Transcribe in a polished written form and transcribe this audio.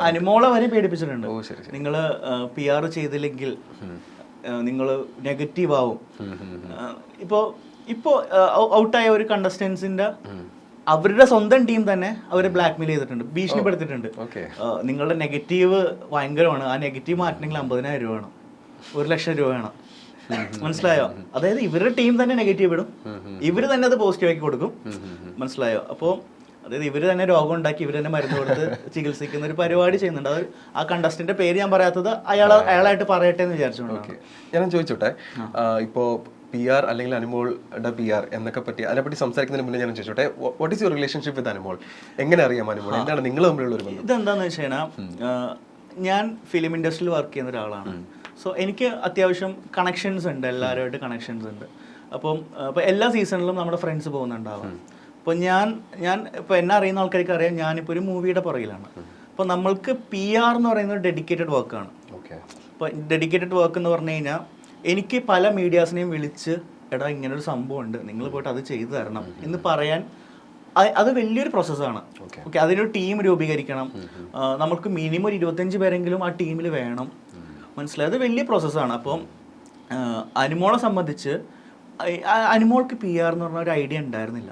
അനുമോളെ വരെ പേടിപ്പിച്ചിട്ടുണ്ട്. നിങ്ങൾ PR ചെയ്തില്ലെങ്കിൽ നിങ്ങൾ നെഗറ്റീവ് ആവും. ഇപ്പോ ഔട്ടായ ഒരു കണ്ടസ്റ്റൻസിന്റെ അവരുടെ സ്വന്തം ടീം തന്നെ അവരെ ബ്ലാക്ക്മെയിൽ ചെയ്തിട്ടുണ്ട്, ഭീഷണിപ്പെടുത്തിയിട്ടുണ്ട്. നിങ്ങളുടെ നെഗറ്റീവ് ഭയങ്കരമാണ്, ആ നെഗറ്റീവ് മാറ്റണമെങ്കിൽ 50,000 രൂപ വേണം, 1,00,000 രൂപ വേണം. മനസ്സിലായോ? അതായത് ഇവരുടെ ടീം തന്നെ നെഗറ്റീവ് ഇടും, ഇവര് തന്നെ അത് പോസിറ്റീവ് ആക്കി കൊടുക്കും. മനസ്സിലായോ? അപ്പോൾ അതായത് ഇവര് തന്നെ രോഗം ഉണ്ടാക്കി ഇവര് തന്നെ മരുന്ന് കൊടുത്ത് ചികിത്സിക്കുന്ന ഒരു പരിപാടി ചെയ്യുന്നുണ്ട്. അത് ആ കണ്ടസ്റ്റന്റ് പേര് ഞാൻ പറയാത്തത് അയാളായിട്ട് പറയട്ടെ എന്ന് വിചാരിച്ചുകൊണ്ടാണ്. ഞാൻ ചോദിച്ചോട്ടെ, ഇപ്പോ PR അല്ലെങ്കിൽ അനുമോളുടെ PR എന്നൊക്കെ പറ്റി അതിനെപ്പറ്റി സംസാരിക്കുന്നതിന് മുന്നേ ഞാൻ ചോദിച്ചോട്ടെ, what is your relationship with Anumol? എങ്ങനെ അറിയാം അനുമോൾ? എന്താണ് നിങ്ങൾ തമ്മിലുള്ള ഒരു ബന്ധം? ഇതെന്താന്ന് വെച്ച് കഴിഞ്ഞാൽ ഞാൻ ഫിലിം ഇൻഡസ്ട്രിയിൽ വർക്ക് ചെയ്യുന്ന ഒരാളാണ്. സോ എനിക്ക് അത്യാവശ്യം കണക്ഷൻസ് ഉണ്ട്, എല്ലാവരുമായിട്ട് കണക്ഷൻസ് ഉണ്ട്. അപ്പോൾ എല്ലാ സീസണിലും നമ്മുടെ ഫ്രണ്ട്സ് പോകുന്നുണ്ടാവാം. അപ്പോൾ ഞാൻ ഇപ്പോൾ എന്നെ അറിയുന്ന ആൾക്കാർക്ക് അറിയാം, ഞാനിപ്പോൾ ഒരു മൂവിയുടെ പുറകിലാണ്. അപ്പോൾ നമ്മൾക്ക് PR എന്ന് പറയുന്നത് ഡെഡിക്കേറ്റഡ് വർക്കാണ്. അപ്പോൾ ഡെഡിക്കേറ്റഡ് വർക്ക് എന്ന് പറഞ്ഞു കഴിഞ്ഞാൽ എനിക്ക് പല മീഡിയാസിനെയും വിളിച്ച് എടാ ഇങ്ങനൊരു സംഭവം ഉണ്ട്, നിങ്ങൾ പോയിട്ട് അത് ചെയ്തു തരണം എന്ന് പറയാൻ അത് വലിയൊരു പ്രോസസ്സാണ്. ഓക്കെ, അതിനൊരു ടീം രൂപീകരിക്കണം, നമുക്ക് മിനിമം ഒരു 25 പേരെങ്കിലും ആ ടീമിൽ വേണം. മനസ്സിലായത് വലിയ പ്രോസസ്സാണ്. അപ്പം അനുമോളെ സംബന്ധിച്ച് അനുമോൾക്ക് PR എന്ന് പറഞ്ഞ ഒരു ഐഡിയ ഉണ്ടായിരുന്നില്ല.